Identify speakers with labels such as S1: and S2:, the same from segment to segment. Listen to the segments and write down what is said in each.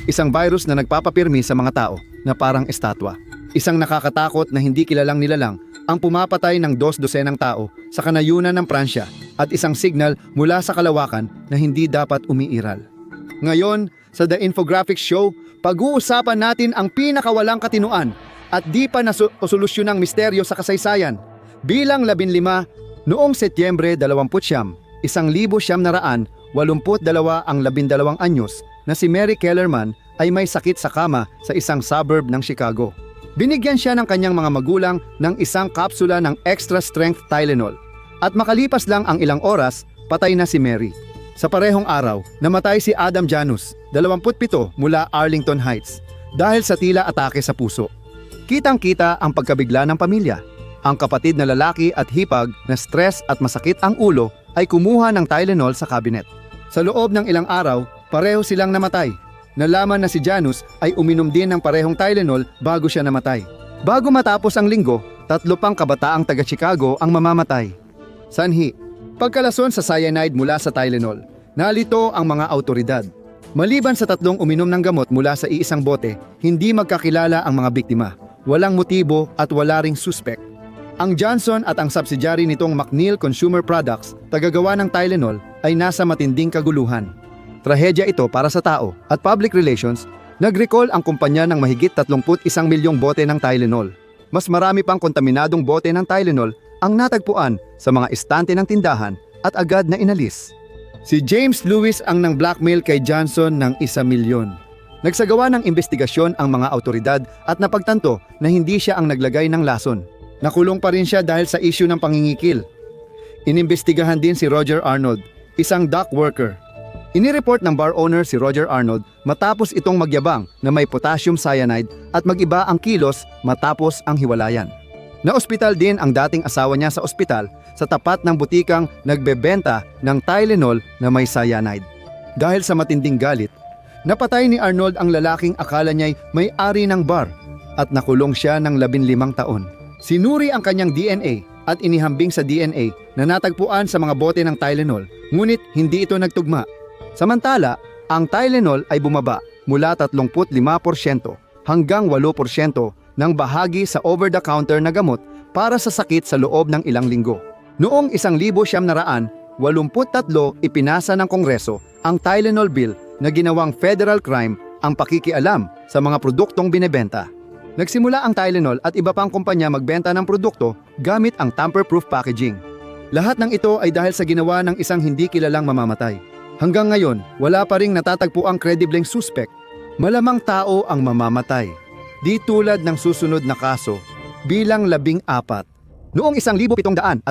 S1: isang virus na nagpapapirmi sa mga tao na parang estatwa. Isang nakakatakot na hindi kilalang nilalang ang pumapatay ng 2 dosenang tao sa kanayunan ng Pransya at isang signal mula sa kalawakan na hindi dapat umiiral. Ngayon, sa The Infographics Show, pag-uusapan natin ang pinakawalang katinuan at di pa nasolusyonang misteryo sa kasaysayan. Bilang 15, noong Setyembre 20, 1982 ang 12 anyos na si Mary Kellerman ay may sakit sa kama sa isang suburb ng Chicago. Binigyan siya ng kanyang mga magulang ng isang kapsula ng extra-strength Tylenol at makalipas lang ang ilang oras, patay na si Mary. Sa parehong araw, namatay si Adam Janus, 27 mula Arlington Heights dahil sa tila atake sa puso. Kitang-kita ang pagkabigla ng pamilya. Ang kapatid na lalaki at hipag na stress at masakit ang ulo ay kumuha ng Tylenol sa cabinet. Sa loob ng ilang araw, pareho silang namatay. Nalaman na si Janus ay uminom din ng parehong Tylenol bago siya namatay. Bago matapos ang linggo, 3 pang kabataang taga-Chicago ang mamamatay. Sanhi, pagkalason sa cyanide mula sa Tylenol, nalito ang mga autoridad. Maliban sa 3 uminom ng gamot mula sa iisang bote, hindi magkakilala ang mga biktima. Walang motibo at wala ring suspect. Ang Johnson at ang subsidiary nitong McNeil Consumer Products, tagagawa ng Tylenol, ay nasa matinding kaguluhan. Trahedya ito para sa tao at public relations, nag-recall ang kumpanya ng mahigit 31 milyong bote ng Tylenol. Mas marami pang kontaminadong bote ng Tylenol ang natagpuan sa mga estante ng tindahan at agad na inalis. Si James Lewis ang nang-blackmail kay Johnson ng 1 milyon. Nagsagawa ng investigasyon ang mga autoridad at napagtanto na hindi siya ang naglagay ng lason. Nakulong pa rin siya dahil sa issue ng pangingikil. Inimbestigahan din si Roger Arnold, isang dock worker. Inireport ng bar owner si Roger Arnold matapos itong magyabang na may potassium cyanide at mag-iba ang kilos matapos ang hiwalayan. Naospital din ang dating asawa niya sa ospital sa tapat ng butikang nagbebenta ng Tylenol na may cyanide. Dahil sa matinding galit, napatay ni Arnold ang lalaking akala niya'y may-ari ng bar at nakulong siya ng 15 taon. Sinuri ang kanyang DNA at inihambing sa DNA na natagpuan sa mga bote ng Tylenol, ngunit hindi ito nagtugma. Samantala, ang Tylenol ay bumaba mula 35% hanggang 8% ng bahagi sa over-the-counter na gamot para sa sakit sa loob ng ilang linggo. Noong 1983, ipinasa ng Kongreso ang Tylenol Bill na ginawang federal crime ang pakikialam sa mga produktong binebenta. Nagsimula ang Tylenol at iba pang kumpanya magbenta ng produkto gamit ang tamper-proof packaging. Lahat ng ito ay dahil sa ginawa ng isang hindi kilalang mamamatay. Hanggang ngayon, wala pa ring natatagpo ang kredibleng suspect. Malamang tao ang mamamatay. Di tulad ng susunod na kaso, bilang 14. Noong 1760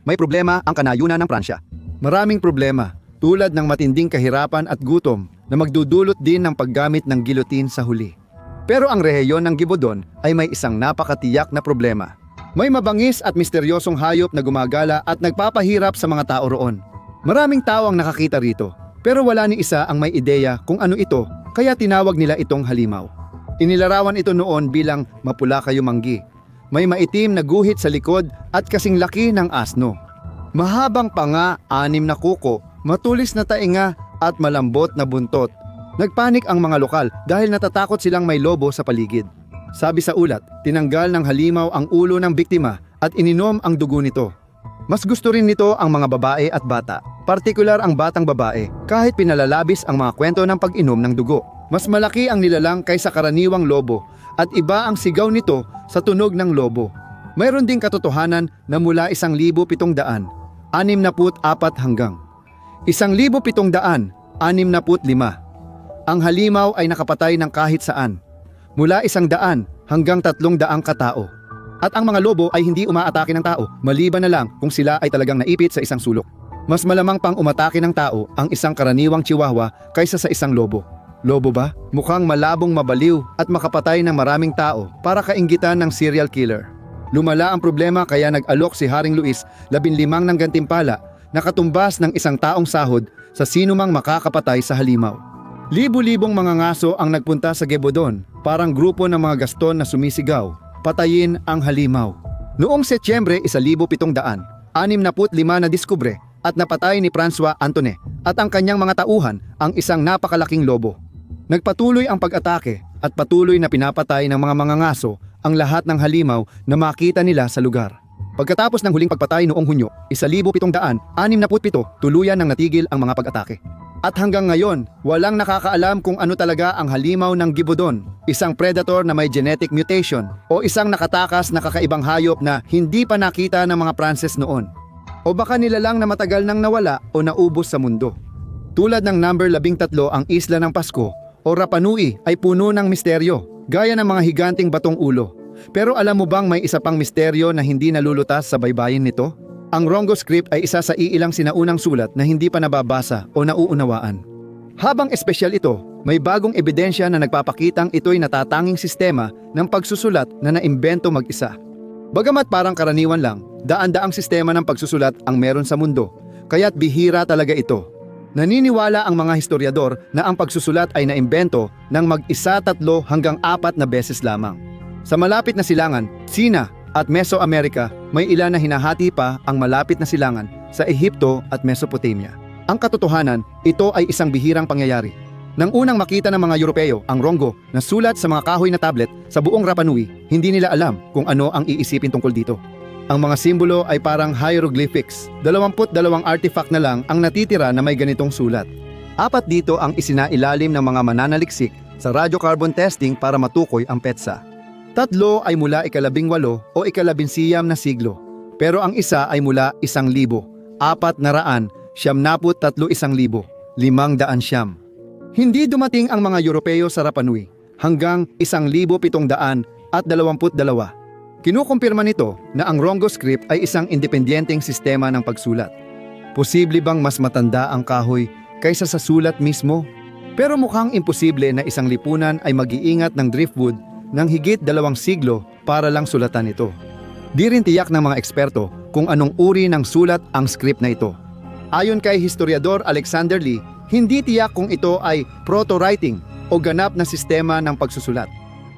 S1: may problema ang kanayunan ng Pransya. Maraming problema, tulad ng matinding kahirapan at gutom na magdudulot din ng paggamit ng gilotin sa huli. Pero ang rehiyon ng Gibodon ay may isang napakatiyak na problema. May mabangis at misteryosong hayop na gumagala at nagpapahirap sa mga tao roon. Maraming tao ang nakakita rito, pero wala ni isa ang may ideya kung ano ito, kaya tinawag nila itong halimaw. Inilarawan ito noon bilang mapula kayo manggi. May maitim na guhit sa likod at kasing laki ng asno. Mahabang panga, 6 na kuko, matulis na tainga at malambot na buntot. Nagpanik ang mga lokal dahil natatakot silang may lobo sa paligid. Sabi sa ulat, tinanggal ng halimaw ang ulo ng biktima at ininom ang dugo nito. Mas gusto rin nito ang mga babae at bata, partikular ang batang babae, kahit pinalalabis ang mga kwento ng pag-inom ng dugo. Mas malaki ang nilalang kaysa karaniwang lobo at iba ang sigaw nito sa tunog ng lobo. Mayroon ding katotohanan na mula 1,700, 64 hanggang 1,765. Ang halimaw ay nakapatay ng kahit saan, mula 100 hanggang 300 katao. At ang mga lobo ay hindi umaatake ng tao, maliban na lang kung sila ay talagang naipit sa isang sulok. Mas malamang pang umatake ng tao ang isang karaniwang chihuahua kaysa sa isang lobo. Lobo ba? Mukhang malabong mabaliw at makapatay ng maraming tao para kainggitan ng serial killer. Lumala ang problema kaya nag-alok si Haring Luis 15 ng gantimpala na katumbas ng isang taong sahod sa sinumang makakapatay sa halimaw. Libo-libong mga ngaso ang nagpunta sa Gibodon, parang grupo ng mga gaston na sumisigaw. Patayin ang halimaw. Noong Setyembre 1765 na diskubre at napatay ni François Antoine at ang kanyang mga tauhan ang isang napakalaking lobo. Nagpatuloy ang pag-atake at patuloy na pinapatay ng mga mangangaso ang lahat ng halimaw na makita nila sa lugar. Pagkatapos ng huling pagpatay noong Hunyo, 1767, tuluyan nang natigil ang mga pag-atake. At hanggang ngayon, walang nakakaalam kung ano talaga ang halimaw ng gibodon, isang predator na may genetic mutation o isang nakatakas na kakaibang hayop na hindi pa nakita ng mga Pranses noon. O baka nilalang na matagal nang nawala o naubos sa mundo. Tulad ng number 13 ang Isla ng Pasko o Rapa Nui ay puno ng misteryo, gaya ng mga higanting batong ulo. Pero alam mo bang may isa pang misteryo na hindi nalulutas sa baybayin nito? Ang Rongo script ay isa sa iilang sinaunang sulat na hindi pa nababasa o nauunawaan. Habang espesyal ito, may bagong ebidensya na nagpapakitang ito'y natatanging sistema ng pagsusulat na naimbento mag-isa. Bagamat parang karaniwan lang, daan-daang sistema ng pagsusulat ang meron sa mundo, kaya't bihira talaga ito. Naniniwala ang mga historiador na ang pagsusulat ay naimbento ng mag-isa, 3 hanggang 4 na beses lamang. Sa malapit na silangan, Sina at Mesoamerica, may ilan na hinahati pa ang malapit na silangan sa Ehipto at Mesopotamia. Ang katotohanan, ito ay isang bihirang pangyayari. Nang unang makita ng mga Europeo ang Rongo na sulat sa mga kahoy na tablet sa buong Rapa Nui, hindi nila alam kung ano ang iisipin tungkol dito. Ang mga simbolo ay parang hieroglyphics. 22 artifact na lang ang natitira na may ganitong sulat. 4 dito ang isinailalim ng mga mananaliksik sa radiocarbon testing para matukoy ang petsa. 3 ay mula ika-18 o ika-19 na siglo, pero ang isa ay mula 1,000, 400, 73 1,000, 500. Hindi dumating ang mga Europeo sa Rapa Nui hanggang 1,722. Kinukumpirma nito na ang Rongo script ay isang independenteng sistema ng pagsulat. Posible bang mas matanda ang kahoy kaysa sa sulat mismo? Pero mukhang imposible na isang lipunan ay mag-iingat ng driftwood ng higit 2 siglo para lang sulatan ito. Di rin tiyak ng mga eksperto kung anong uri ng sulat ang script na ito. Ayon kay historiador Alexander Lee, hindi tiyak kung ito ay proto-writing o ganap na sistema ng pagsusulat.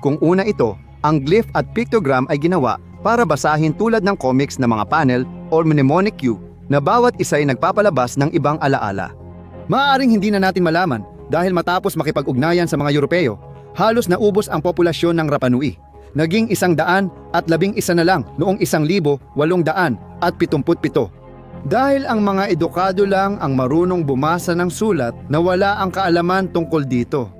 S1: Kung una ito, ang glyph at pictogram ay ginawa para basahin tulad ng comics na mga panel or mnemonic cue na bawat isa ay nagpapalabas ng ibang alaala. Maaaring hindi na natin malaman dahil matapos makipag-ugnayan sa mga Europeo, halos naubos ang populasyon ng Rapa Nui. Naging 111 na lang noong 1877. Dahil ang mga edukado lang ang marunong bumasa ng sulat na wala ang kaalaman tungkol dito.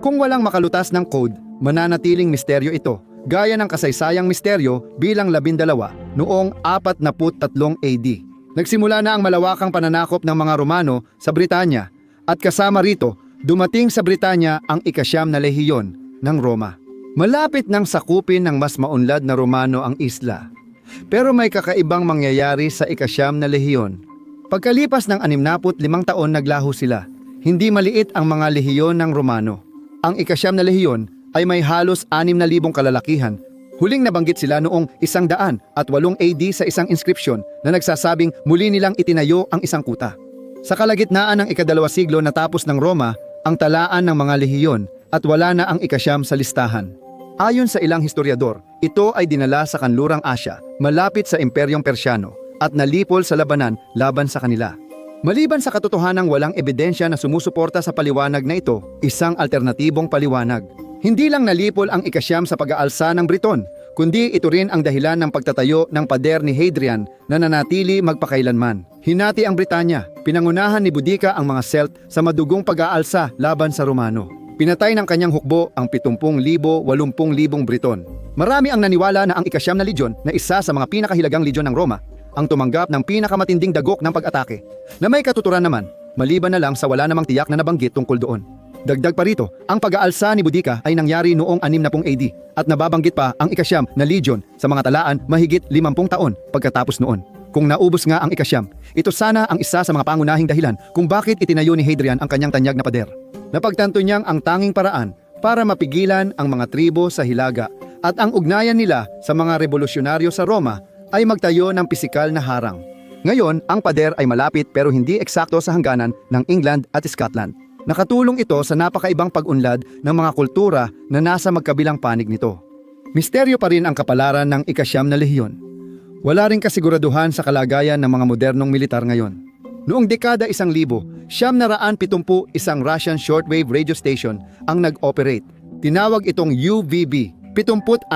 S1: Kung walang makalutas ng code, mananatiling misteryo ito, gaya ng kasaysayang misteryo bilang 12 noong 43 AD. Nagsimula na ang malawakang pananakop ng mga Romano sa Britanya at kasama rito, dumating sa Britanya ang ika-9 na lehiyon ng Roma. Malapit nang sakupin ng mas maunlad na Romano ang isla. Pero may kakaibang mangyayari sa ika-9 na lehiyon. Pagkalipas ng 65 taon naglaho sila. Hindi maliit ang mga lehiyon ng Romano. Ang ika-9 na lehiyon ay may halos 6,000 kalalakihan. Huling nabanggit sila noong 108 AD sa isang inscription na nagsasabing muli nilang itinayo ang isang kuta. Sa kalagitnaan ng ika-2 siglo natapos ng Roma ang talaan ng mga lehiyon at wala na ang ika-9 sa listahan. Ayon sa ilang historiador, ito ay dinala sa kanlurang Asya, malapit sa Imperyong Persyano, at nalipol sa labanan laban sa kanila. Maliban sa katotohanang walang ebidensya na sumusuporta sa paliwanag na ito, isang alternatibong paliwanag. Hindi lang nalipol ang ika-9 sa pag-aalsa ng Briton, kundi ito rin ang dahilan ng pagtatayo ng pader ni Hadrian na nanatili magpakailanman. Hinati ang Britanya, pinangunahan ni Boudica ang mga Celt sa madugong pag-aalsa laban sa Romano. Pinatay ng kanyang hukbo ang 70,000, 80,000 Briton. Marami ang naniwala na ang ika-9 na legion na isa sa mga pinakahilagang legion ng Roma ang tumanggap ng pinakamatinding dagok ng pag-atake, na may katuturan naman, maliban na lang sa wala namang tiyak na nabanggit tungkol doon. Dagdag pa rito, ang pag-aalsa ni Boudica ay nangyari noong 60 AD at nababanggit pa ang ika-9 na legion sa mga talaan mahigit 50 taon pagkatapos noon. Kung naubos nga ang ika-9, ito sana ang isa sa mga pangunahing dahilan kung bakit itinayo ni Hadrian ang kanyang tanyag na pader. Napagtanto niyang ang tanging paraan para mapigilan ang mga tribo sa Hilaga at ang ugnayan nila sa mga revolusyonaryo sa Roma ay magtayo ng pisikal na harang. Ngayon, ang pader ay malapit pero hindi eksakto sa hangganan ng England at Scotland. Nakatulong ito sa napakaibang pag-unlad ng mga kultura na nasa magkabilang panig nito. Misteryo pa rin ang kapalaran ng ika-9 na lehiyon. Wala ring kasiguraduhan sa kalagayan ng mga modernong militar ngayon. Noong dekada 1970, isang Russian shortwave radio station ang nag-operate. Tinawag itong UVB 76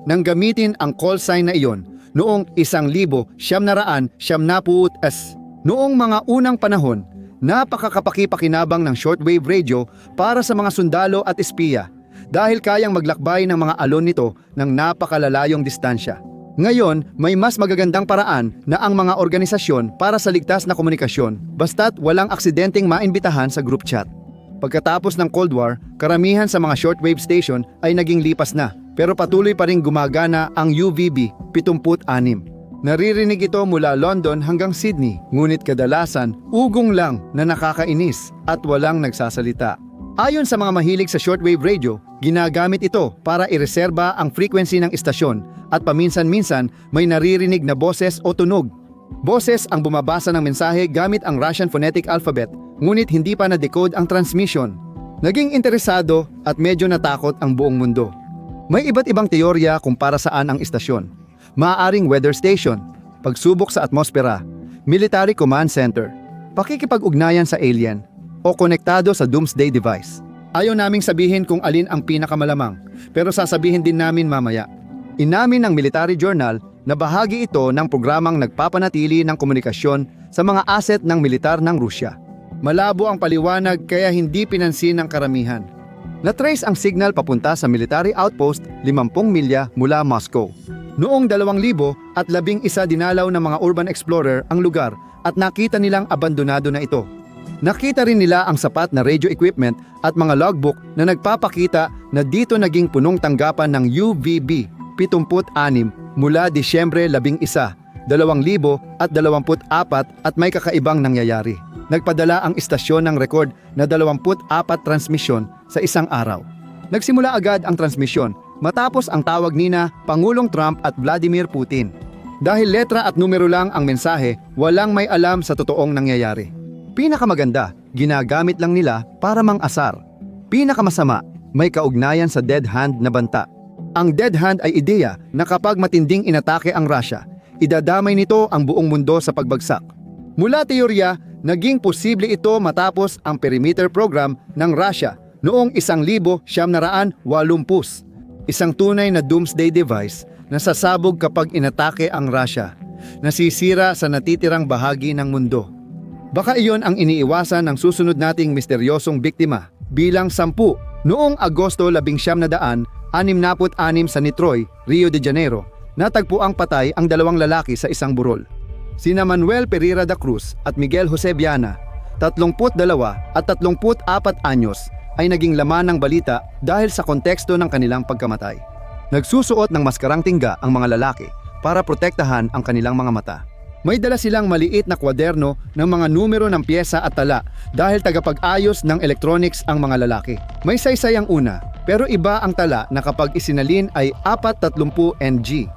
S1: nang gamitin ang call sign na iyon noong 1970s. Noong mga unang panahon, napakakapaki-pakinabang ng shortwave radio para sa mga sundalo at espiya dahil kayang maglakbay ng mga alon nito ng napakalalayong distansya. Ngayon, may mas magagandang paraan na ang mga organisasyon para sa ligtas na komunikasyon basta't walang aksidenteng maimbitahan sa group chat. Pagkatapos ng Cold War, karamihan sa mga shortwave station ay naging lipas na, pero patuloy pa ring gumagana ang UVB 76. Naririnig ito mula London hanggang Sydney, ngunit kadalasan ugong lang na nakakainis at walang nagsasalita. Ayon sa mga mahilig sa shortwave radio, ginagamit ito para ireserba ang frequency ng istasyon at paminsan-minsan may naririnig na boses o tunog. Boses ang bumabasa ng mensahe gamit ang Russian phonetic alphabet, ngunit hindi pa na-decode ang transmission. Naging interesado at medyo natakot ang buong mundo. May iba't ibang teorya kung para saan ang istasyon. Maaaring weather station, pagsubok sa atmosfera, military command center, pakikipag-ugnayan sa alien, o konektado sa doomsday device. Ayaw naming sabihin kung alin ang pinakamalamang, pero sasabihin din namin mamaya. Inamin ng Military Journal na bahagi ito ng programang nagpapanatili ng komunikasyon sa mga asset ng militar ng Rusya. Malabo ang paliwanag kaya hindi pinansin ng karamihan. Na-trace ang signal papunta sa military outpost 50 milya mula Moscow. Noong 2011 dinalaw ng mga urban explorer ang lugar at nakita nilang abandonado na ito. Nakita rin nila ang sapat na radio equipment at mga logbook na nagpapakita na dito naging punong tanggapan ng UVB 76 mula Disyembre 11, 2024 at may kakaibang nangyayari. Nagpadala ang istasyon ng record na 24 transmisyon sa isang araw. Nagsimula agad ang transmisyon matapos ang tawag nina Pangulong Trump at Vladimir Putin. Dahil letra at numero lang ang mensahe, walang may alam sa totoong nangyayari. Pinakamaganda, ginagamit lang nila para mang-asar. Pinakamasama, may kaugnayan sa dead hand na banta. Ang dead hand ay ideya na kapag matinding inatake ang Russia, idadamay nito ang buong mundo sa pagbagsak. Mula teorya, naging posible ito matapos ang perimeter program ng Russia noong 1980. Isang tunay na doomsday device na sasabog kapag inatake ang Russia, nasisira sa natitirang bahagi ng mundo. Baka iyon ang iniiwasan ng susunod nating misteryosong biktima. Bilang 10, noong Agosto 1966 sa Nitroy, Rio de Janeiro, natagpuang patay ang 2 lalaki sa isang burol. Sina Manuel Pereira da Cruz at Miguel Jose Viana, 32 at 34 anyos, ay naging laman ng balita dahil sa konteksto ng kanilang pagkamatay. Nagsusuot ng maskarang tingga ang mga lalaki para protektahan ang kanilang mga mata. May dala silang maliit na kwaderno ng mga numero ng piyesa at tala dahil tagapag-ayos ng electronics ang mga lalaki. May saysay ang una, pero iba ang tala na kapag isinalin ay 430 NG.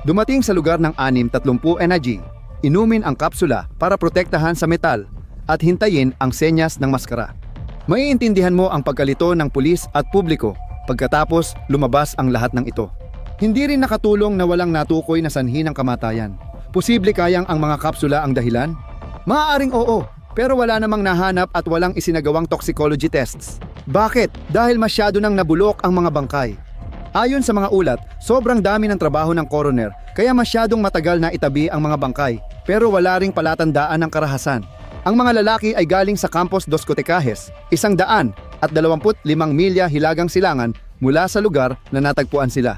S1: Dumating sa lugar ng 630 NG, inumin ang kapsula para protektahan sa metal at hintayin ang senyas ng maskara. Maiintindihan mo ang pagkalito ng pulis at publiko pagkatapos lumabas ang lahat ng ito. Hindi rin nakatulong na walang natukoy na sanhi ng kamatayan. Posible kayang ang mga kapsula ang dahilan? Maaaring oo, pero wala namang nahanap at walang isinagawang toxicology tests. Bakit? Dahil masyado nang nabulok ang mga bangkay. Ayon sa mga ulat, sobrang dami ng trabaho ng coroner kaya masyadong matagal na itabi ang mga bangkay, pero wala ring palatandaan ng karahasan. Ang mga lalaki ay galing sa Campos dos Cotecajes, 125 milya hilagang silangan mula sa lugar na natagpuan sila.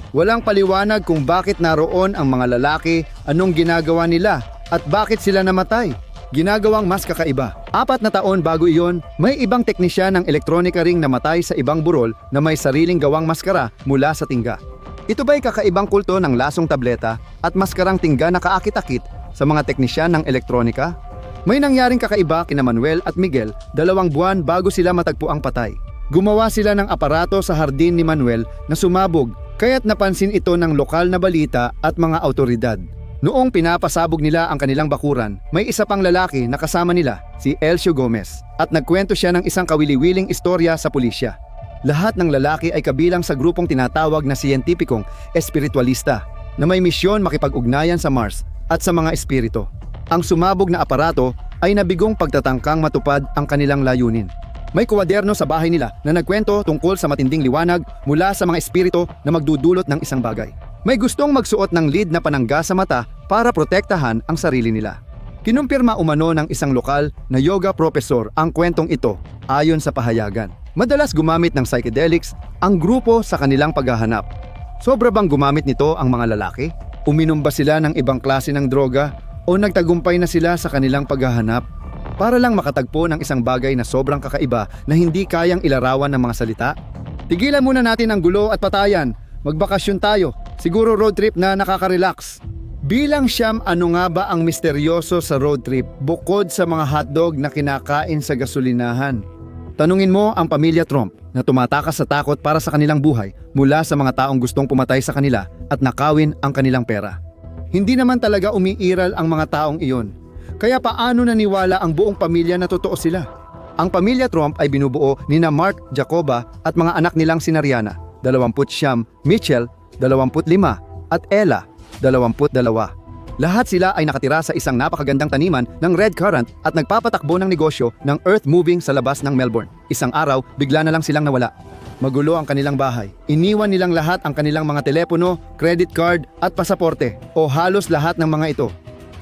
S1: Walang paliwanag kung bakit naroon ang mga lalaki, anong ginagawa nila, at bakit sila namatay. Ginagawang mas kakaiba. 4 na taon bago iyon, may ibang teknisyan ng elektronika ring namatay sa ibang burol na may sariling gawang maskara mula sa tingga. Ito ba'y kakaibang kulto ng lasong tableta at maskarang tingga na kaakit-akit sa mga teknisyan ng elektronika? May nangyaring kakaiba kina Manuel at Miguel 2 buwan bago sila matagpuang patay. Gumawa sila ng aparato sa hardin ni Manuel na sumabog, kaya't napansin ito ng lokal na balita at mga autoridad. Noong pinapasabog nila ang kanilang bakuran, may isa pang lalaki na kasama nila, si Elcio Gomez, at nagkwento siya ng isang kawili-wiling istorya sa pulisya. Lahat ng lalaki ay kabilang sa grupong tinatawag na siyentipikong espiritualista na may misyon makipag-ugnayan sa Mars at sa mga espiritu. Ang sumabog na aparato ay nabigong pagtatangkang matupad ang kanilang layunin. May kwaderno sa bahay nila na nagkwento tungkol sa matinding liwanag mula sa mga espiritu na magdudulot ng isang bagay. May gustong magsuot ng lid na panangga sa mata para protektahan ang sarili nila. Kinumpirma umano ng isang lokal na yoga professor ang kwentong ito ayon sa pahayagan. Madalas gumamit ng psychedelics ang grupo sa kanilang paghahanap. Sobra bang gumamit nito ang mga lalaki? Uminom ba sila ng ibang klase ng droga o nagtagumpay na sila sa kanilang paghahanap para lang makatagpo ng isang bagay na sobrang kakaiba na hindi kayang ilarawan ng mga salita? Tigilan muna natin ang gulo at patayan. Magbakasyon tayo. Siguro road trip na nakaka-relax. Bilang siyam, ano nga ba ang misteryoso sa road trip bukod sa mga hotdog na kinakain sa gasolinahan? Tanungin mo ang pamilya Trump na tumatakas sa takot para sa kanilang buhay mula sa mga taong gustong pumatay sa kanila at nakawin ang kanilang pera. Hindi naman talaga umiiral ang mga taong iyon. Kaya paano naniwala ang buong pamilya na totoo sila? Ang pamilya Trump ay binubuo ni Mark Jacoba at mga anak nilang sina Rihanna, 29, Mitchell, 25, at Ella, 22. Lahat sila ay nakatira sa isang napakagandang taniman ng red currant at nagpapatakbo ng negosyo ng earth moving sa labas ng Melbourne. Isang araw, bigla na lang silang nawala. Magulo ang kanilang bahay. Iniwan nilang lahat ang kanilang mga telepono, credit card at pasaporte o halos lahat ng mga ito.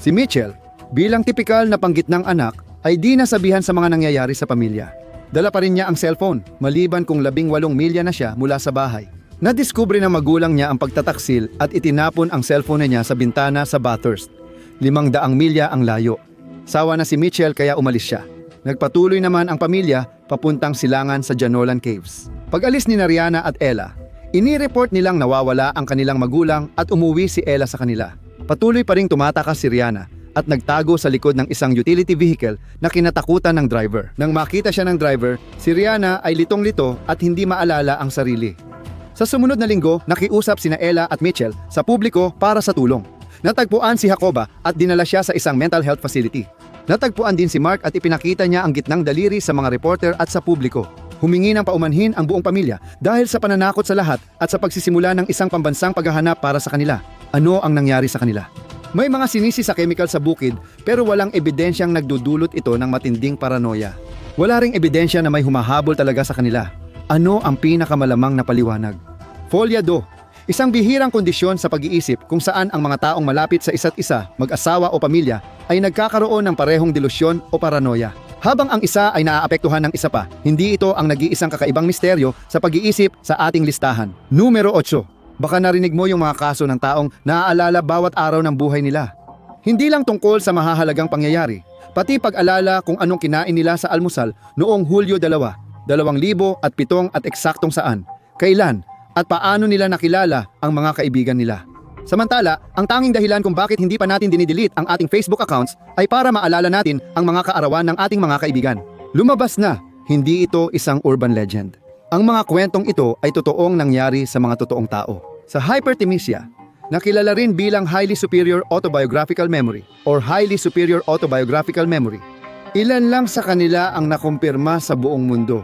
S1: Si Mitchell, bilang tipikal na panggitnang anak, ay di nasabihan sa mga nangyayari sa pamilya. Dala pa rin niya ang cellphone, maliban kung 18 milya na siya mula sa bahay. Nadiskubre ng magulang niya ang pagtataksil at itinapon ang cellphone niya sa bintana sa Bathurst. 500 milya ang layo. Sawa na si Mitchell kaya umalis siya. Nagpatuloy naman ang pamilya papuntang silangan sa Janolan Caves. Pag-alis ni Rihanna at Ella, inireport nilang nawawala ang kanilang magulang at umuwi si Ella sa kanila. Patuloy pa ring tumatakas si Rihanna at nagtago sa likod ng isang utility vehicle na kinatakutan ng driver. Nang makita siya ng driver, si Rihanna ay litong-lito at hindi maalala ang sarili. Sa sumunod na linggo, nakiusap sina Ella at Mitchell sa publiko para sa tulong. Natagpuan si Jacoba at dinala siya sa isang mental health facility. Natagpuan din si Mark at ipinakita niya ang gitnang daliri sa mga reporter at sa publiko. Humingi ng paumanhin ang buong pamilya dahil sa pananakot sa lahat at sa pagsisimula ng isang pambansang paghahanap para sa kanila. Ano ang nangyari sa kanila? May mga sinisi sa chemical sa bukid pero walang ebidensyang nagdudulot ito ng matinding paranoia. Wala ring ebidensya na may humahabol talaga sa kanila. Ano ang pinakamalamang na paliwanag? Folia 2, isang bihirang kondisyon sa pag-iisip kung saan ang mga taong malapit sa isa't isa, mag-asawa o pamilya, ay nagkakaroon ng parehong delusyon o paranoia. Habang ang isa ay naaapektuhan ng isa pa, hindi ito ang nag-iisang kakaibang misteryo sa pag-iisip sa ating listahan. Numero 8, baka narinig mo yung mga kaso ng taong naaalala bawat araw ng buhay nila. Hindi lang tungkol sa mahahalagang pangyayari, pati pag-alala kung anong kinain nila sa almusal noong Hulyo 2, 2007 at eksaktong saan, kailan, at paano nila nakilala ang mga kaibigan nila. Samantala, ang tanging dahilan kung bakit hindi pa natin dinidelete ang ating Facebook accounts ay para maalala natin ang mga kaarawan ng ating mga kaibigan. Lumabas na, hindi ito isang urban legend. Ang mga kwentong ito ay totoong nangyari sa mga totoong tao. Sa hyperthymesia, nakilala rin bilang highly superior autobiographical memory or highly superior autobiographical memory. Ilan lang sa kanila ang nakumpirma sa buong mundo.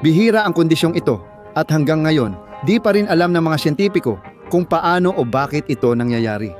S1: Bihira ang kondisyong ito at hanggang ngayon, di pa rin alam ng mga siyentipiko kung paano o bakit ito nangyayari.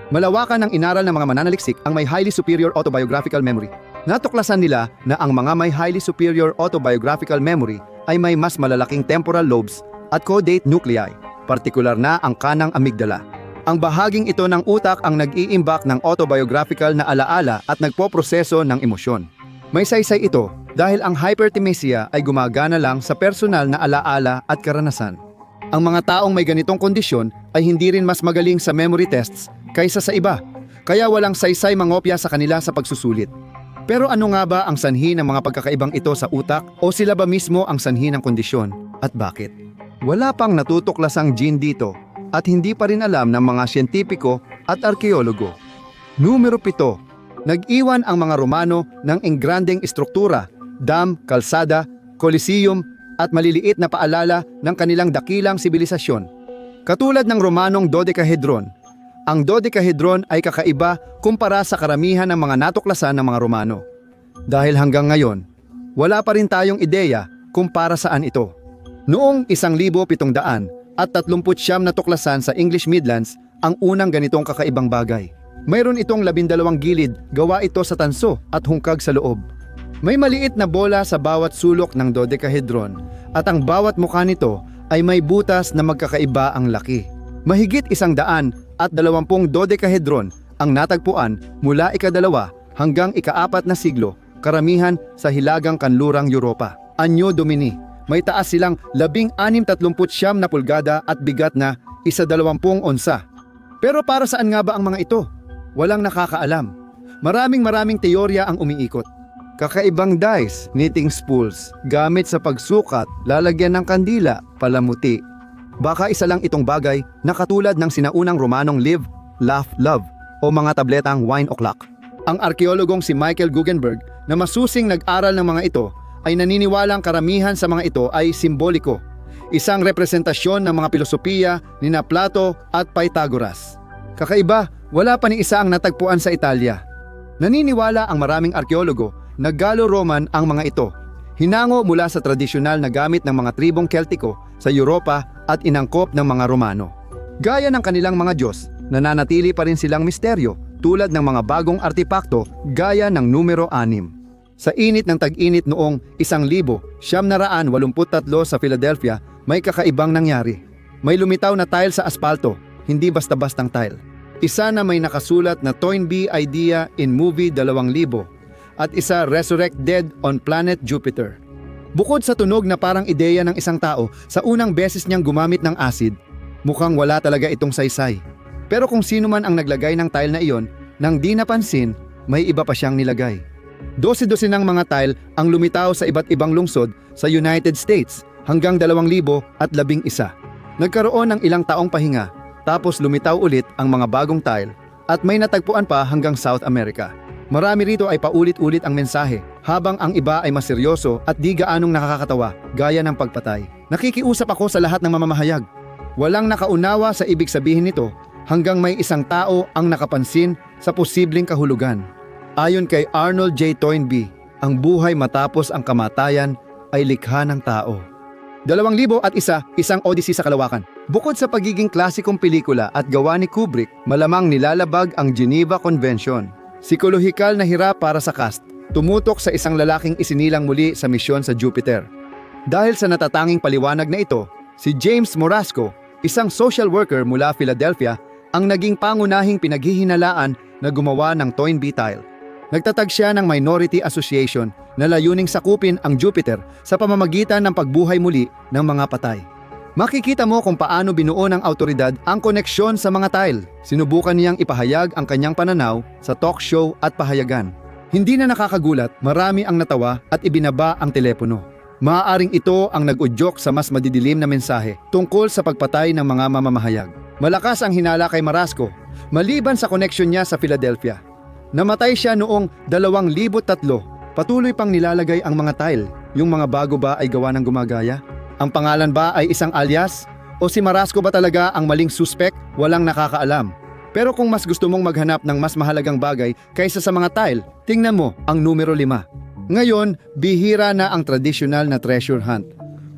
S1: Malawakan ang inaral ng mga mananaliksik ang may highly superior autobiographical memory. Natuklasan nila na ang mga may highly superior autobiographical memory ay may mas malalaking temporal lobes at caudate nuclei, partikular na ang kanang amygdala. Ang bahaging ito ng utak ang nag-iimbak ng autobiographical na alaala at nagpoproseso ng emosyon. May saysay ito dahil ang hyperthymesia ay gumagana lang sa personal na alaala at karanasan. Ang mga taong may ganitong kondisyon ay hindi rin mas magaling sa memory tests kaysa sa iba, kaya walang saysay mangopya sa kanila sa pagsusulit. Pero ano nga ba ang sanhi ng mga pagkakaibang ito sa utak o sila ba mismo ang sanhi ng kondisyon at bakit? Wala pang natutuklasang gene dito at hindi pa rin alam ng mga siyentipiko at arkeologo. Numero 7. Nag-iwan ang mga Romano ng engrandeng estruktura, dam, kalsada, Colosseum at maliliit na paalala ng kanilang dakilang sibilisasyon. Katulad ng Romanong dodecahedron, ang dodecahedron ay kakaiba kumpara sa karamihan ng mga natuklasan ng mga Romano. Dahil hanggang ngayon, wala pa rin tayong ideya kung para saan ito. Noong 1739 natuklasan sa English Midlands ang unang ganitong kakaibang bagay. Mayroon itong 12 gilid, gawa ito sa tanso at hungkag sa loob. May maliit na bola sa bawat sulok ng dodecahedron at ang bawat mukha nito ay may butas na magkakaiba ang laki. Mahigit 120 dodecahedron ang natagpuan mula ika-2 hanggang ika-4 na siglo, karamihan sa hilagang kanlurang Europa. Anyo Domini, may taas silang 1639 na pulgada at bigat na 120 onsa. Pero para saan nga ba ang mga ito? Walang nakakaalam. Maraming teorya ang umiikot. Kakaibang dice, knitting spools, gamit sa pagsukat, lalagyan ng kandila, palamuti. Baka isa lang itong bagay na katulad ng sinaunang Romanong live, laugh, love o mga tabletang wine o'clock. Ang arkeologong si Michael Guggenberg na masusing nag-aral ng mga ito ay naniniwalang karamihan sa mga ito ay simboliko, isang representasyon ng mga filosofiya ni Plato at Pythagoras. Kakaiba, wala pa ni isa ang natagpuan sa Italia. Naniniwala ang maraming arkeologo na Gallo-Roman ang mga ito, hinango mula sa tradisyonal na gamit ng mga tribong Keltiko sa Europa at inangkop ng mga Romano. Gaya ng kanilang mga Diyos, nananatili pa rin silang misteryo tulad ng mga bagong artipakto gaya ng numero 6. Sa init ng tag-init noong 1983 sa Philadelphia, may kakaibang nangyari. May lumitaw na tile sa aspalto, hindi basta-bastang tile. Isa na may nakasulat na Toynbee Idea in Movie 2000 at isa Resurrect Dead on Planet Jupiter. Bukod sa tunog na parang ideya ng isang tao sa unang beses niyang gumamit ng acid, mukhang wala talaga itong saysay. Pero kung sino man ang naglagay ng tile na iyon, nang di napansin, may iba pa siyang nilagay. 12 ng mga tile ang lumitaw sa iba't ibang lungsod sa United States hanggang 2011. Nagkaroon ng ilang taong pahinga, tapos lumitaw ulit ang mga bagong tile at may natagpuan pa hanggang South America. Marami rito ay paulit-ulit ang mensahe, habang ang iba ay mas seryoso at di gaanong nakakatawa, gaya ng pagpatay. Nakikiusap ako sa lahat ng mamamahayag. Walang nakaunawa sa ibig sabihin nito hanggang may isang tao ang nakapansin sa posibleng kahulugan. Ayon kay Arnold J. Toynbee, ang buhay matapos ang kamatayan ay likha ng tao. 2001, isang Odyssey sa Kalawakan. Bukod sa pagiging klasikong pelikula at gawa ni Kubrick, malamang nilalabag ang Geneva Convention. Psikolohikal na hirap para sa cast, tumutok sa isang lalaking isinilang muli sa misyon sa Jupiter. Dahil sa natatanging paliwanag na ito, si James Morasco, isang social worker mula Philadelphia, ang naging pangunahing pinaghihinalaan na gumawa ng Toynbee tile. Nagtatag siya ng Minority Association na layuning sakupin ang Jupiter sa pamamagitan ng pagbuhay muli ng mga patay. Makikita mo kung paano binuo ng autoridad ang koneksyon sa mga tile. Sinubukan niyang ipahayag ang kanyang pananaw sa talk show at pahayagan. Hindi na nakakagulat, marami ang natawa at ibinaba ang telepono. Maaaring ito ang nag-udyok sa mas madidilim na mensahe tungkol sa pagpatay ng mga mamamahayag. Malakas ang hinala kay Marasco, maliban sa koneksyon niya sa Philadelphia. Namatay siya noong 2003. Patuloy pang nilalagay ang mga tile. Yung mga bago ba ay gawa ng gumagaya? Ang pangalan ba ay isang alias? O si Marasco ba talaga ang maling suspect? Walang nakakaalam. Pero kung mas gusto mong maghanap ng mas mahalagang bagay kaysa sa mga tile, tingnan mo ang numero 5. Ngayon, bihira na ang traditional na treasure hunt.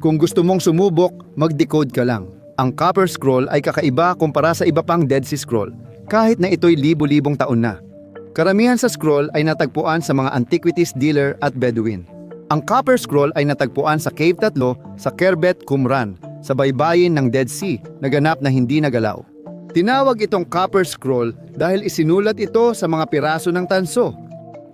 S1: Kung gusto mong sumubok, mag-decode ka lang. Ang Copper Scroll ay kakaiba kumpara sa iba pang Dead Sea Scroll, kahit na ito'y libo-libong taon na. Karamihan sa scroll ay natagpuan sa mga antiquities dealer at Bedouin. Ang Copper Scroll ay natagpuan sa Cave 3 sa Kerbet Qumran, sa baybayin ng Dead Sea, naganap na hindi nagalaw. Tinawag itong Copper Scroll dahil isinulat ito sa mga piraso ng tanso.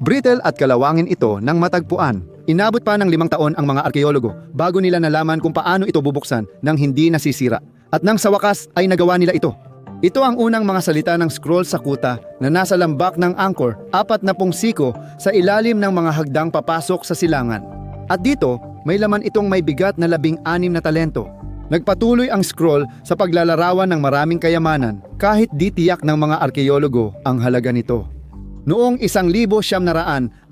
S1: Brittle at kalawangin ito nang matagpuan. Inabot pa ng 5 taon ang mga arkeologo bago nila nalaman kung paano ito bubuksan nang hindi nasisira. At nang sa wakas ay nagawa nila ito. Ito ang unang mga salita ng scroll sa kuta na nasa lambak ng Angkor, 40 siko sa ilalim ng mga hagdang papasok sa silangan. At dito, may laman itong may bigat na 16 na talento. Nagpatuloy ang scroll sa paglalarawan ng maraming kayamanan kahit di tiyak ng mga arkeologo ang halaga nito. Noong 1960,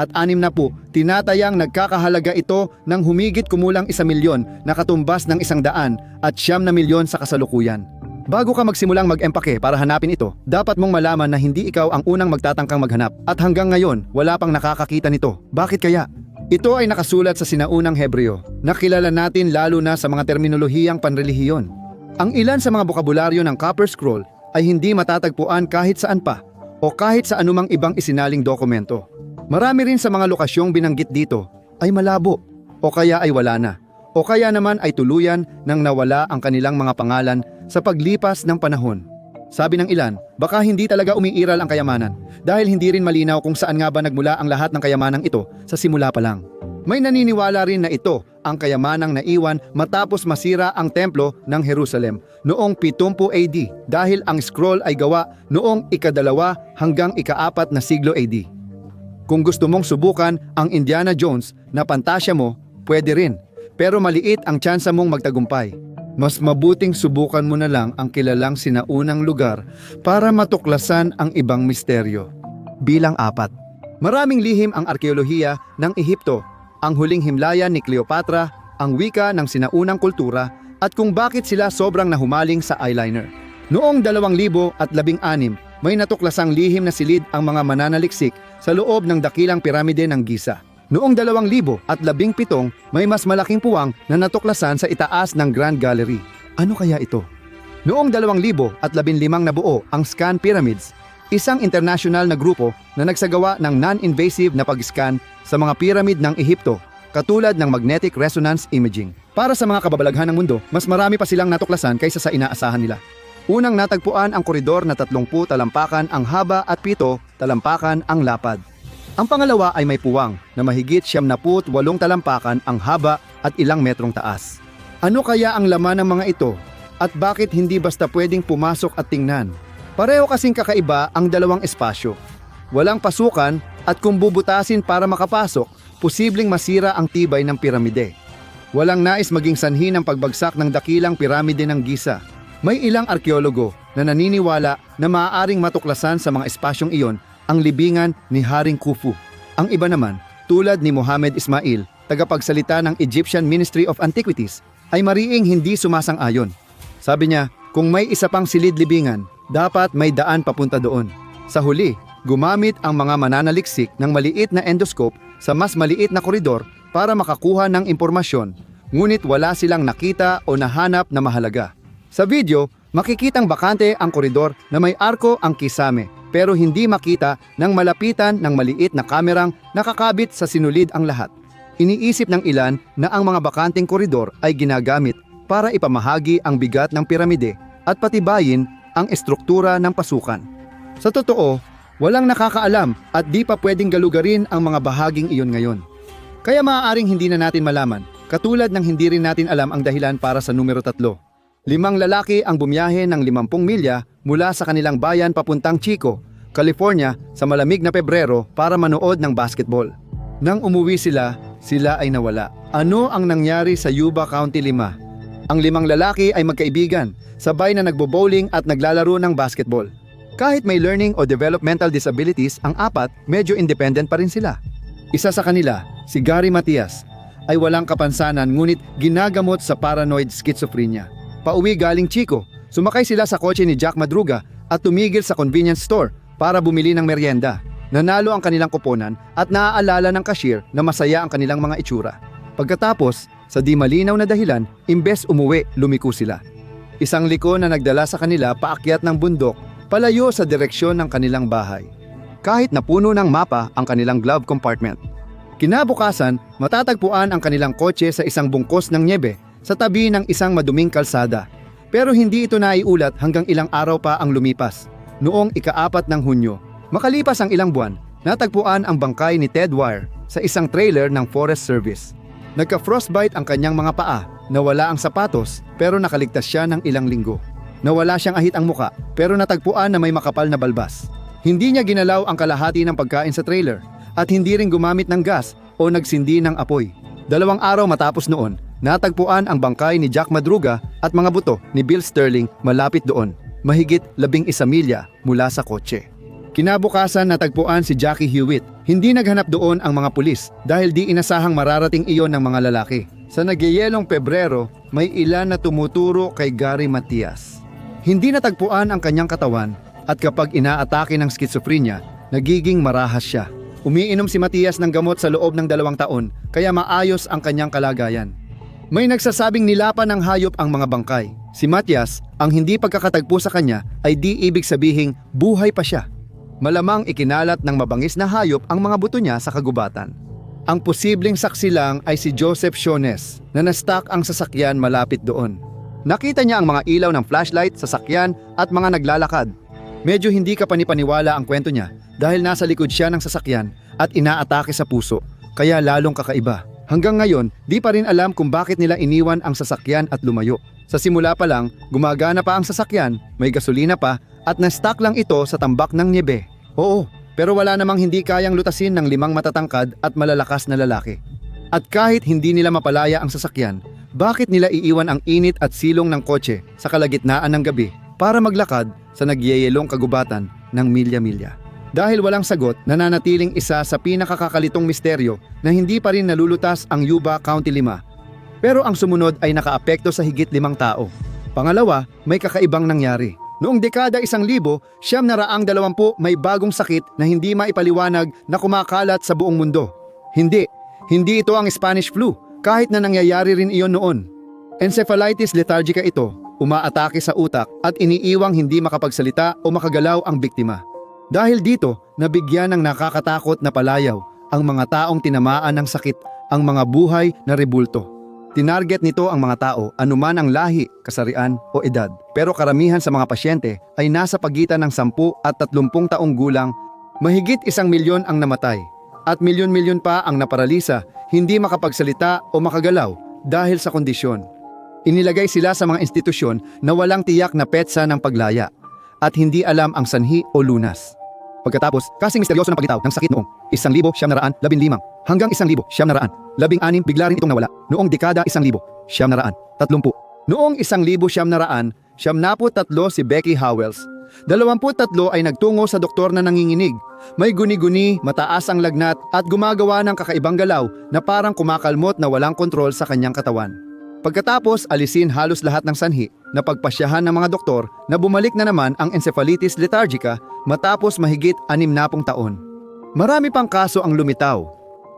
S1: tinatayang nagkakahalaga ito ng humigit kumulang 1 milyon na katumbas ng 100 at 9 milyon sa kasalukuyan. Bago ka magsimulang mag-empake para hanapin ito, dapat mong malaman na hindi ikaw ang unang magtatangkang maghanap at hanggang ngayon wala pang nakakakita nito. Bakit kaya? Ito ay nakasulat sa sinaunang Hebreo, na kilala natin lalo na sa mga terminolohiyang panrelihiyon. Ang ilan sa mga bokabularyo ng Copper Scroll ay hindi matatagpuan kahit saan pa, o kahit sa anumang ibang isinaling dokumento. Marami rin sa mga lokasyong binanggit dito ay malabo o kaya ay wala na o kaya naman ay tuluyan nang nawala ang kanilang mga pangalan sa paglipas ng panahon. Sabi ng ilan, baka hindi talaga umiiral ang kayamanan dahil hindi rin malinaw kung saan nga ba nagmula ang lahat ng kayamanang ito sa simula pa lang. May naniniwala rin na ito ang kayamanang naiwan matapos masira ang templo ng Jerusalem noong 70 AD dahil ang scroll ay gawa noong ika-2 hanggang ika-4 na siglo AD. Kung gusto mong subukan ang Indiana Jones na pantasya mo, pwede rin, pero maliit ang tsansa mong magtagumpay. Mas mabuting subukan mo na lang ang kilalang sinaunang lugar para matuklasan ang ibang misteryo. Bilang 4. Maraming lihim ang arkeolohiya ng Ehipto, ang huling himlayan ni Cleopatra, ang wika ng sinaunang kultura, at kung bakit sila sobrang nahumaling sa eyeliner. Noong 2016, may natuklasang lihim na silid ang mga mananaliksik sa loob ng dakilang piramide ng Giza. Noong 2017, may mas malaking puwang na natuklasan sa itaas ng Grand Gallery. Ano kaya ito? Noong 2015 nabuo ang Scan Pyramids, isang international na grupo na nagsagawa ng non-invasive na pag-scan sa mga piramid ng Ehipto, katulad ng magnetic resonance imaging. Para sa mga kababalaghan ng mundo, mas marami pa silang natuklasan kaysa sa inaasahan nila. Unang natagpuan ang koridor na 30 talampakan ang haba at 7 talampakan ang lapad. Ang pangalawa ay may puwang na mahigit 78 talampakan ang haba at ilang metrong taas. Ano kaya ang laman ng mga ito at bakit hindi basta pwedeng pumasok at tingnan? Pareho kasing kakaiba ang dalawang espasyo. Walang pasukan at kung bubutasin para makapasok, posibleng masira ang tibay ng piramide. Walang nais maging sanhi ng pagbagsak ng dakilang piramide ng Giza. May ilang arkeologo na naniniwala na maaaring matuklasan sa mga espasyong iyon ang libingan ni Haring Khufu. Ang iba naman, tulad ni Mohammed Ismail, tagapagsalita ng Egyptian Ministry of Antiquities, ay mariing hindi sumasang-ayon. Sabi niya, kung may isa pang silid libingan, dapat may daan papunta doon. Sa huli, gumamit ang mga mananaliksik ng maliit na endoscope sa mas maliit na koridor para makakuha ng impormasyon, ngunit wala silang nakita o nahanap na mahalaga. Sa video, makikitang bakante ang koridor na may arko ang kisame, pero hindi makita ng malapitan ng maliit na kamerang nakakabit sa sinulid ang lahat. Iniisip ng ilan na ang mga bakanteng koridor ay ginagamit para ipamahagi ang bigat ng piramide at patibayin ang estruktura ng pasukan. Sa totoo, walang nakakaalam at di pa pwedeng galugarin ang mga bahaging iyon ngayon. Kaya maaaring hindi na natin malaman, katulad ng hindi rin natin alam ang dahilan para sa numero 3. 5 lalaki ang bumiyahe ng 50 milya mula sa kanilang bayan papuntang Chico, California sa malamig na Pebrero para manood ng basketball. Nang umuwi sila ay nawala. Ano ang nangyari sa Yuba County 5? Ang 5 lalaki ay magkaibigan, sabay na nagbo-bowling at naglalaro ng basketball. Kahit may learning o developmental disabilities, ang 4 medyo independent pa rin sila. Isa sa kanila, si Gary Matias, ay walang kapansanan ngunit ginagamot sa paranoid schizophrenia. Pauwi galing Chico, sumakay sila sa kotse ni Jack Madruga at tumigil sa convenience store para bumili ng merienda. Nanalo ang kanilang kuponan at naaalala ng cashier na masaya ang kanilang mga itsura. Pagkatapos, sa di malinaw na dahilan, imbes umuwi, lumiko sila. Isang liko na nagdala sa kanila paakyat ng bundok, palayo sa direksyon ng kanilang bahay. Kahit napuno ng mapa ang kanilang glove compartment. Kinabukasan, matatagpuan ang kanilang kotse sa isang bungkos ng nyebe sa tabi ng isang maduming kalsada. Pero hindi ito naiulat hanggang ilang araw pa ang lumipas. Noong ika-4 ng Hunyo, makalipas ang ilang buwan, natagpuan ang bangkay ni Ted Wire sa isang trailer ng Forest Service. Nagka-frostbite ang kanyang mga paa, nawala ang sapatos pero nakaligtas siya ng ilang linggo. Nawala siyang ahit ang muka pero natagpuan na may makapal na balbas. Hindi niya ginalaw ang kalahati ng pagkain sa trailer at hindi rin gumamit ng gas o nagsindi ng apoy. 2 araw matapos noon, natagpuan ang bangkay ni Jack Madruga at mga buto ni Bill Sterling malapit doon, mahigit 11 milya mula sa kotse. Kinabukasan natagpuan si Jackie Hewitt. Hindi naghanap doon ang mga pulis dahil di inasahang mararating iyon ng mga lalaki. Sa nagyayelong Pebrero, may ilan na tumuturo kay Gary Matias. Hindi natagpuan ang kanyang katawan at kapag inaatake ng schizophrenia, nagiging marahas siya. Umiinom si Matias ng gamot sa loob ng 2 taon kaya maayos ang kanyang kalagayan. May nagsasabing nilapan ng hayop ang mga bangkay. Si Matias, ang hindi pagkakatagpo sa kanya ay di ibig sabihing buhay pa siya. Malamang ikinalat ng mabangis na hayop ang mga buto niya sa kagubatan. Ang posibleng saksi lang ay si Joseph Siones na na-stuck ang sasakyan malapit doon. Nakita niya ang mga ilaw ng flashlight, sasakyan at mga naglalakad. Medyo hindi ka panipaniwala ang kwento niya dahil nasa likod siya ng sasakyan at inaatake sa puso, kaya lalong kakaiba. Hanggang ngayon, di pa rin alam kung bakit nila iniwan ang sasakyan at lumayo. Sa simula pa lang, gumagana pa ang sasakyan, may gasolina pa at na-stuck lang ito sa tambak ng niebe. Oo, pero wala namang hindi kayang lutasin ng 5 matatangkad at malalakas na lalaki. At kahit hindi nila mapalaya ang sasakyan, bakit nila iiwan ang init at silong ng kotse sa kalagitnaan ng gabi para maglakad sa nagyeyelong kagubatan ng milya-milya? Dahil walang sagot, nananatiling isa sa pinakakakalitong misteryo na hindi pa rin nalulutas ang Yuba County 5. Pero ang sumunod ay nakaapekto sa higit 5 tao. Pangalawa, may kakaibang nangyari. Noong dekada 1920, may bagong sakit na hindi maipaliwanag na kumakalat sa buong mundo. Hindi ito ang Spanish flu, kahit na nangyayari rin iyon noon. Encephalitis lethargica ito, umaatake sa utak at iniiwang hindi makapagsalita o makagalaw ang biktima. Dahil dito, nabigyan ng nakakatakot na palayaw ang mga taong tinamaan ng sakit, ang mga buhay na rebulto. Tinarget nito ang mga tao, anuman ang lahi, kasarian o edad. Pero karamihan sa mga pasyente ay nasa pagitan ng 10 at 30 taong gulang. Mahigit 1 milyon ang namatay at milyon-milyon pa ang naparalisa, hindi makapagsalita o makagalaw dahil sa kondisyon. Inilagay sila sa mga institusyon na walang tiyak na petsa ng paglaya at hindi alam ang sanhi o lunas. Pagkatapos, kasing misteryoso ng paglitaw ng sakit noong 1915 hanggang 1916, bigla rin itong nawala noong dekada 1930. Noong 1973 si Becky Howells. 23 ay nagtungo sa doktor na nanginginig. May guni-guni, mataas ang lagnat at gumagawa ng kakaibang galaw na parang kumakalmot na walang kontrol sa kanyang katawan. Pagkatapos alisin halos lahat ng sanhi, napagpasyahan ng mga doktor na bumalik na naman ang encephalitis lethargica matapos mahigit 60 taon. Marami pang kaso ang lumitaw.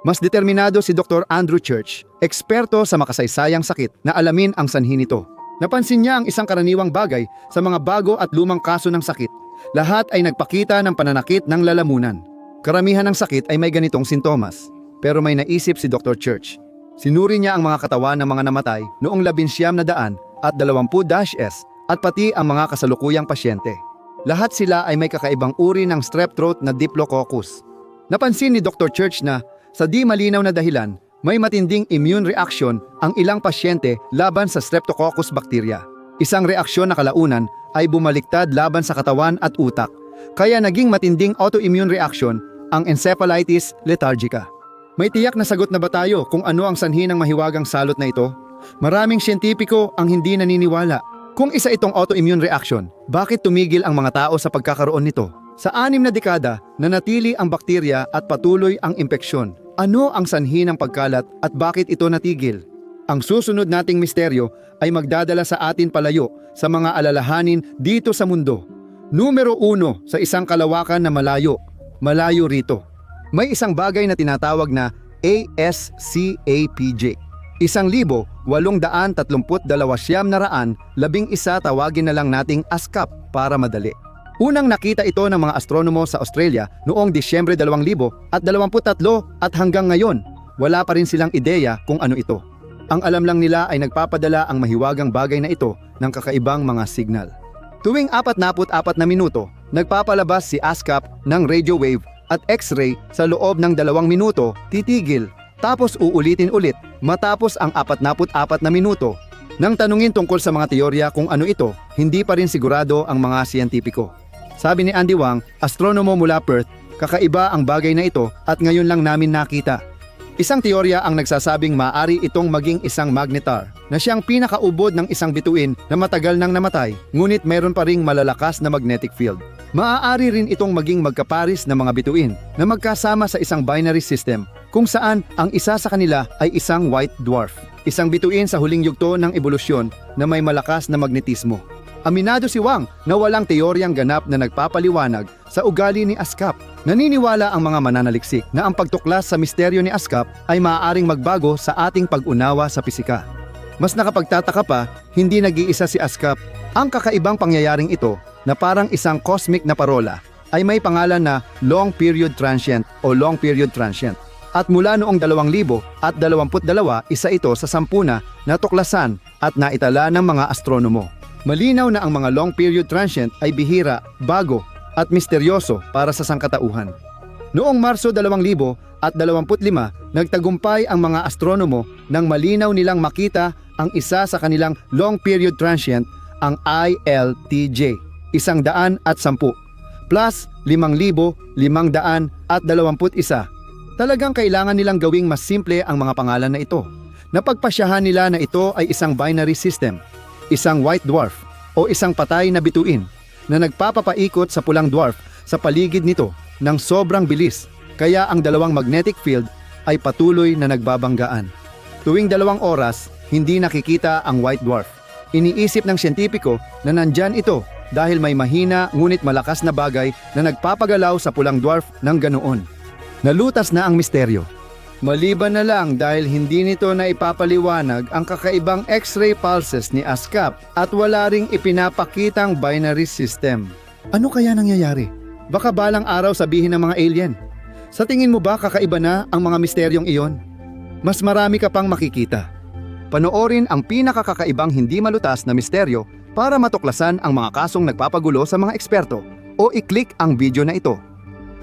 S1: Mas determinado si Dr. Andrew Church, eksperto sa makasaysayang sakit, na alamin ang sanhi nito. Napansin niya ang isang karaniwang bagay sa mga bago at lumang kaso ng sakit. Lahat ay nagpakita ng pananakit ng lalamunan. Karamihan ng sakit ay may ganitong sintomas. Pero may naisip si Dr. Church. Sinuri niya ang mga katawan ng mga namatay noong 1920 S at pati ang mga kasalukuyang pasyente. Lahat sila ay may kakaibang uri ng strep throat na Diplococcus. Napansin ni Dr. Church na sa di malinaw na dahilan, may matinding immune reaction ang ilang pasyente laban sa Streptococcus bacteria. Isang reaksyon na kalaunan ay bumaliktad laban sa katawan at utak, kaya naging matinding autoimmune reaction ang encephalitis lethargica. May tiyak na sagot na ba tayo kung ano ang sanhi ng mahiwagang salot na ito? Maraming siyentipiko ang hindi naniniwala. Kung isa itong autoimmune reaction, bakit tumigil ang mga tao sa pagkakaroon nito? Sa 6 na dekada, nanatili ang bakterya at patuloy ang impeksyon. Ano ang sanhi ng pagkalat at bakit ito natigil? Ang susunod nating misteryo ay magdadala sa atin palayo sa mga alalahanin dito sa mundo. Numero 1 sa isang kalawakan na malayo rito. May isang bagay na tinatawag na ASCAPJ. 1,832,11 tawagin na lang nating ASCAP para madali. Unang nakita ito ng mga astronomo sa Australia noong Disyembre 2023 at hanggang ngayon, wala pa rin silang ideya kung ano ito. Ang alam lang nila ay nagpapadala ang mahiwagang bagay na ito ng kakaibang mga signal. Tuwing 44 na minuto, nagpapalabas si ASCAP ng radio wave at X-ray sa loob ng 2 minuto, titigil. Tapos uulitin ulit matapos ang 44 na minuto. Nang tanungin tungkol sa mga teorya kung ano ito, hindi pa rin sigurado ang mga siyentipiko. Sabi ni Andy Wang, astronomo mula Perth, kakaiba ang bagay na ito at ngayon lang namin nakita. Isang teorya ang nagsasabing maaari itong maging isang magnetar na siyang pinakaubod ng isang bituin na matagal nang namatay, ngunit mayroon pa ring malalakas na magnetic field. Maaari rin itong maging magkaparis na mga bituin na magkasama sa isang binary system kung saan ang isa sa kanila ay isang white dwarf, isang bituin sa huling yugto ng ebolusyon na may malakas na magnetismo. Aminado si Wang na walang teoryang ganap na nagpapaliwanag sa ugali ni ASCAP. Naniniwala ang mga mananaliksik na ang pagtuklas sa misteryo ni ASCAP ay maaaring magbago sa ating pag-unawa sa pisika. Mas nakapagtataka pa, hindi nag-iisa si ASCAP. Ang kakaibang pangyayaring ito na parang isang cosmic na parola ay may pangalan na long period transient o long period transient. At mula noong 2022, isa ito sa 10 na natuklasan at naitala ng mga astronomo. Malinaw na ang mga long period transient ay bihira, bago at misteryoso para sa sangkatauhan. Noong Marso 2025, nagtagumpay ang mga astronomo nang malinaw nilang makita ang isa sa kanilang long period transient, ang ILTJ, 110 plus 5,521. Talagang kailangan nilang gawing mas simple ang mga pangalan na ito. Napagpasyahan nila na ito ay isang binary system, isang white dwarf o isang patay na bituin na nagpapapaikot sa pulang dwarf sa paligid nito ng sobrang bilis, kaya ang dalawang magnetic field ay patuloy na nagbabanggaan. Tuwing 2 oras, hindi nakikita ang white dwarf. Iniisip ng siyentipiko na nandyan ito dahil may mahina ngunit malakas na bagay na nagpapagalaw sa pulang dwarf ng ganoon. Nalutas na ang misteryo. Maliban na lang dahil hindi nito na ipapaliwanag ang kakaibang X-ray pulses ni ASCAP at wala ring ipinapakitang binary system. Ano kaya nangyayari? Baka balang araw sabihin ng mga alien. Sa tingin mo ba kakaiba na ang mga misteryong iyon? Mas marami ka pang makikita. Panoorin ang pinakakakaibang hindi malutas na misteryo para matuklasan ang mga kasong nagpapagulo sa mga eksperto o i-click ang video na ito.